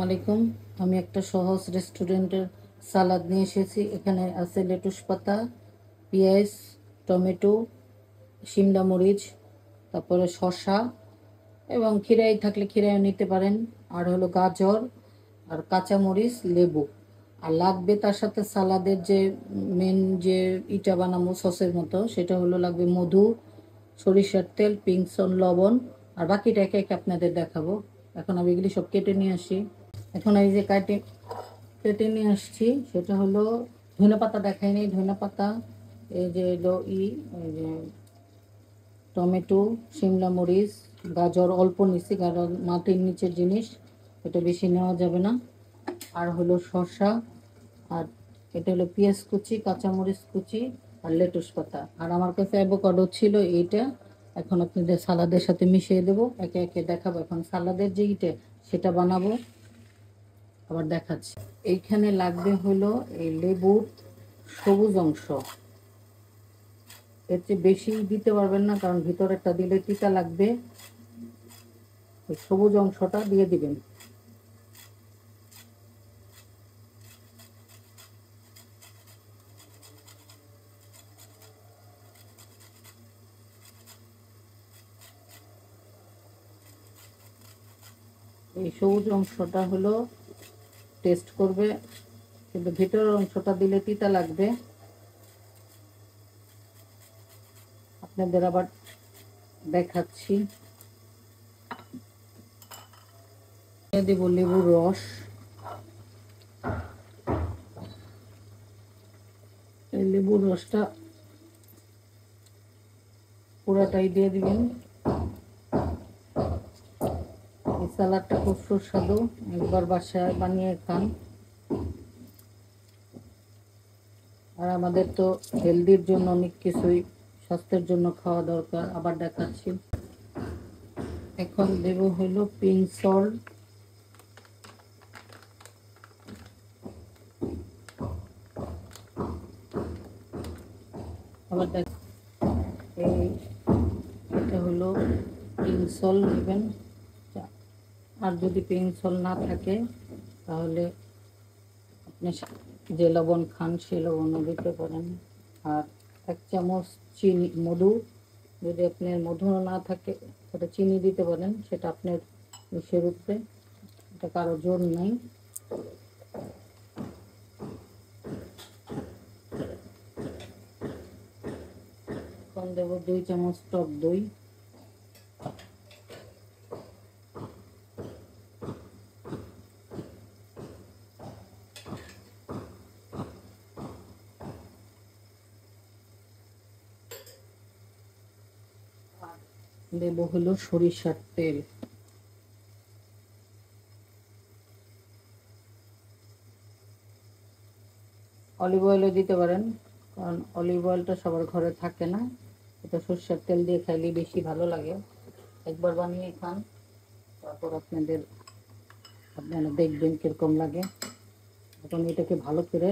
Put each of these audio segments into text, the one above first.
আলাইকুম। আমি একটা সহজ রেস্টুরেন্টের সালাদ নিয়ে এসেছি। এখানে আছে লেটুস পাতা, পেঁয়াজ, টমেটো, শিমলা মরিচ, তারপরে শসা এবং খিরাই থাকলে খিরাইও নিতে পারেন, আর হলো গাজর আর কাঁচা মরিচ, লেবু। আর লাগবে তার সাথে সালাদের যে মেন যে ইটা বানাবো সসের মতো, সেটা হলো লাগবে মধু, সরিষার তেল, পিঙ্কসন, লবণ। আর বাকিটা একে একে আপনাদের দেখাবো। এখন আমি এগুলি সব কেটে নিয়ে আসি। এখন এই যে কেটে কেটে নিয়ে আসছি সেটা হলো ধনেপাতা, দেখাইনি ধনেপাতা। এই যে এই যে টমেটো, শিমলা মরিচ, গাজর অল্প নিচ্ছি কারণ মাটির নিচের জিনিস, এটা বেশি নেওয়া যাবে না। আর হলো শসা, আর এটা হলো পেঁয়াজ কুচি, কাঁচামরিচ কুচি, আর লেটুস পাতা। আর আমার কাছে অ্যাভোকাডো ছিল এইটা। এখন আপনাদের সালাদের সাথে মিশিয়ে দেবো, একে একে দেখাবো। এখন সালাদের যে ইটা সেটা বানাবো, আবার দেখাচ্ছি। এইখানে লাগবে হলো এই লেবুর সবুজ অংশ। এর চেয়ে বেশি দিতে পারবেন না কারণ ভিতরেরটা দিলে তিতা লাগবে। ওই সবুজ অংশটা দিয়ে দিবেন। এই সবুজ অংশটা হলো টেস্ট করবে, কিন্তু ভিতরের অংশটা দিলে তিতা লাগবে। আপনাদের আবার দেখাচ্ছি। দেব লেবুর রস। এই লেবুর রসটা পুরাটাই দিয়ে দিবেন। এই সালাডটা খুব সুস্বাদু, একবার বাসায় বানিয়ে খান। আর আমাদের তো হেলদির জন্য অনেক কিছুই স্বাস্থ্যের জন্য খাওয়া দরকার। আবার দেখাচ্ছি। এখন দেব হলো পিঙ্ক সল্ট, আবার দেখ এই এটা হলো পিঙ্ক সল্ট নেবেন। আর যদি পিঙ্ক সল্ট না থাকে তাহলে আপনি যে লবণ খান সেই লবণও দিতে পারেন। আর 1 চামচ চিনি, মধু। যদি আপনার মধু না থাকে সেটা চিনি দিতে পারেন, সেটা আপনার ইসের উপরে, এটা কারো জোর নেই। এখন দেবো 2 চামচ টক দই। দেব হলো সরিষার তেল। অলিভ অয়েলও দিতে পারেন, কারণ অলিভ অয়েলটা সবার ঘরে থাকে না। এটা সরষের তেল দিয়ে খাইলে বেশি ভালো লাগে। একবার বানিয়ে খান, তারপর আপনারা দেখবেন কীরকম লাগে। এখন এটাকে ভালো করে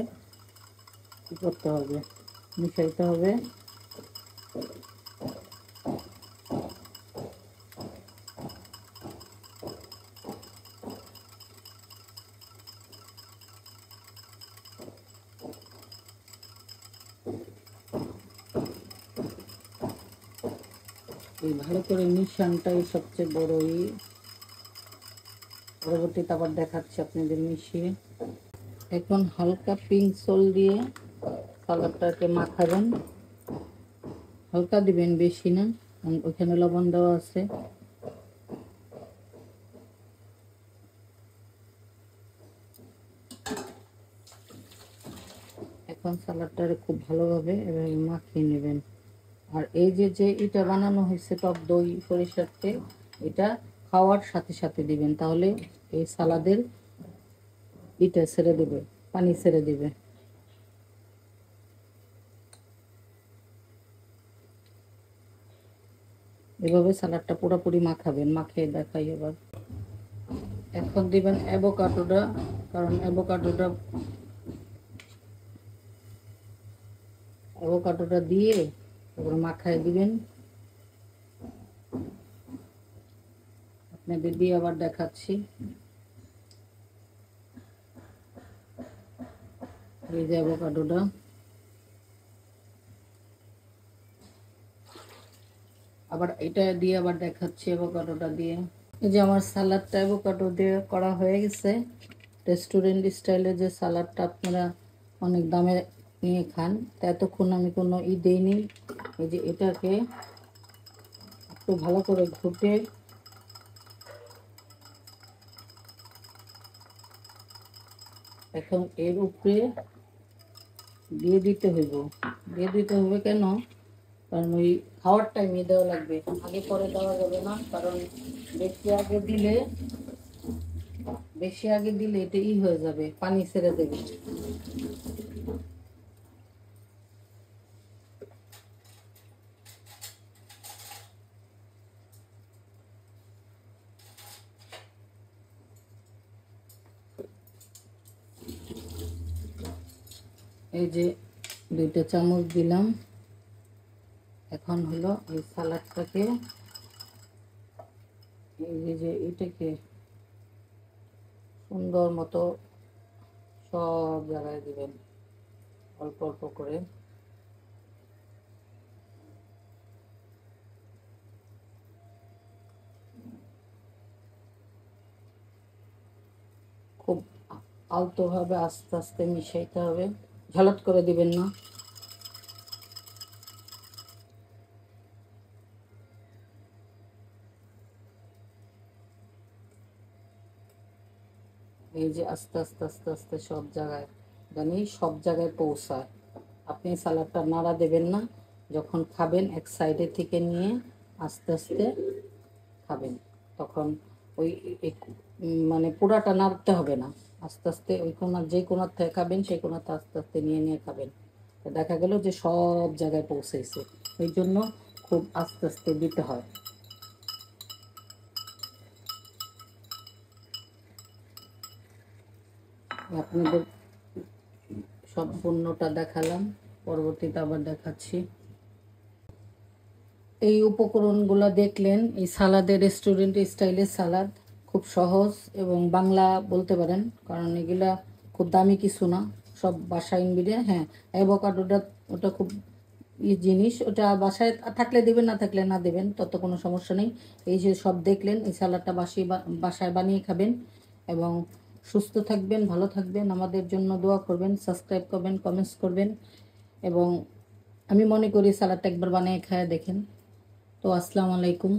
কী করতে হবে, মিশাইতে হবে। এই ভালো করে মিশ্রণটাই সবচেয়ে বড় পরবর্তীতে আবার দেখাচ্ছি আপনাদের মিশিয়ে। এখন হালকা পিঙ্ক সল্ট দিয়ে কালারটাকে মাখাবেন। হালকা দিবেন, বেশি না, ওইখানে লবণ দেওয়া আছে। এখন সালাডটারে খুব ভালোভাবে এভাবে মাখিয়ে নেবেন। আর এই যে যে এটা বানানো হয়েছে টক দই সরিষার তেল, এটা খাওয়ার সাথে সাথে দিবেন, তাহলে এই সালাদের এটা ছেড়ে দেবে, পানি ছেড়ে দেবে। এভাবে সালাডটা পুরোপুরি মাখাবেন। মাখিয়ে দেখাই এবার। এখন দিবেন অ্যাভোকাডোটা, কারণ অ্যাভোকাডোটা দিয়ে তারপরে মাখায় দিবেন। আপনাদের দিয়ে আবার দেখাচ্ছি। এই যে অ্যাভোকাডোটা, আবার এটা দিয়ে আবার দেখাচ্ছি অ্যাভোকাডোটা দিয়ে। এই যে আমার সালাডটা অ্যাভোকাডো দিয়ে করা হয়ে গেছে। রেস্টুরেন্ট স্টাইলে যে সালাডটা আপনারা অনেক দামে নিয়ে খান, তা এতক্ষণ আমি কোনো দেইনি। এই যে এটাকে একটু ভালো করে ঘুটে এখন এর উপরে দিয়ে দিতে হইব। দিয়ে দিতে হবে কেন? কারণ ওই খাওয়ার টাইমে দেওয়া লাগবে, আগে পরে দেওয়া যাবে না। কারণ বেশি আগে দিলে এটা হয়ে যাবে, পানি ছেড়ে দেবে। এই যে 2টা চামচ দিলাম। এখন হলো এই সালাডটাকে, এই যে এটাকে সুন্দর মতো সব জায়গায় দিবেন অল্প অল্প করে। খুব আলতোভাবে আস্তে আস্তে মিশাইতে হবে, ঝালট করে দিবেন না। এই যে আস্তে আস্তে আস্তে আস্তে সব জায়গায়, সব জায়গায় পৌঁছায়। আপনি সালাডটা নাড়া দেবেন না, যখন খাবেন এক সাইডে থেকে নিয়ে আস্তে আস্তে খাবেন। তখন ওই মানে পুরাটা নাড়তে হবে না, আস্তে আস্তে ওই কোনার যে কোনার থেকে খাবেন সেই কোনাতে আস্তে আস্তে নিয়ে নিয়ে খাবেন। তো দেখা গেল যে সব জায়গায় পৌঁছেছে। ওই জন্য খুব আস্তে আস্তে দিতে হয়। আপনাদের সম্পূর্ণটা দেখালাম, পরবর্তীতে আবার দেখাচ্ছি। এই উপকরণগুলো দেখলেন, এই সালাদের রেস্টুরেন্ট স্টাইলের সালাদ খুব সহজ এবং বাংলা বলতে পারেন, কারণ এগুলা খুব দামি কিছু না, সব বাসায় ইনগ্রিডিয়েন্ট। হ্যাঁ, অ্যাভোকাডোটা ওটা খুব জিনিস, ওটা বাসায় থাকলে দেবেন, না থাকলে না দেবেন, তত কোনো সমস্যা নেই। এই যে সব দেখলেন, এই সালাডটা বাসায় বানিয়ে খাবেন এবং সুস্থ থাকবেন, ভালো থাকবেন। আমাদের জন্য দোয়া করবেন, সাবস্ক্রাইব করবেন, কমেন্টস করবেন। এবং আমি মনে করি সালাডটা একবার বানিয়ে খায় দেখেন। তো আসসালামু আলাইকুম।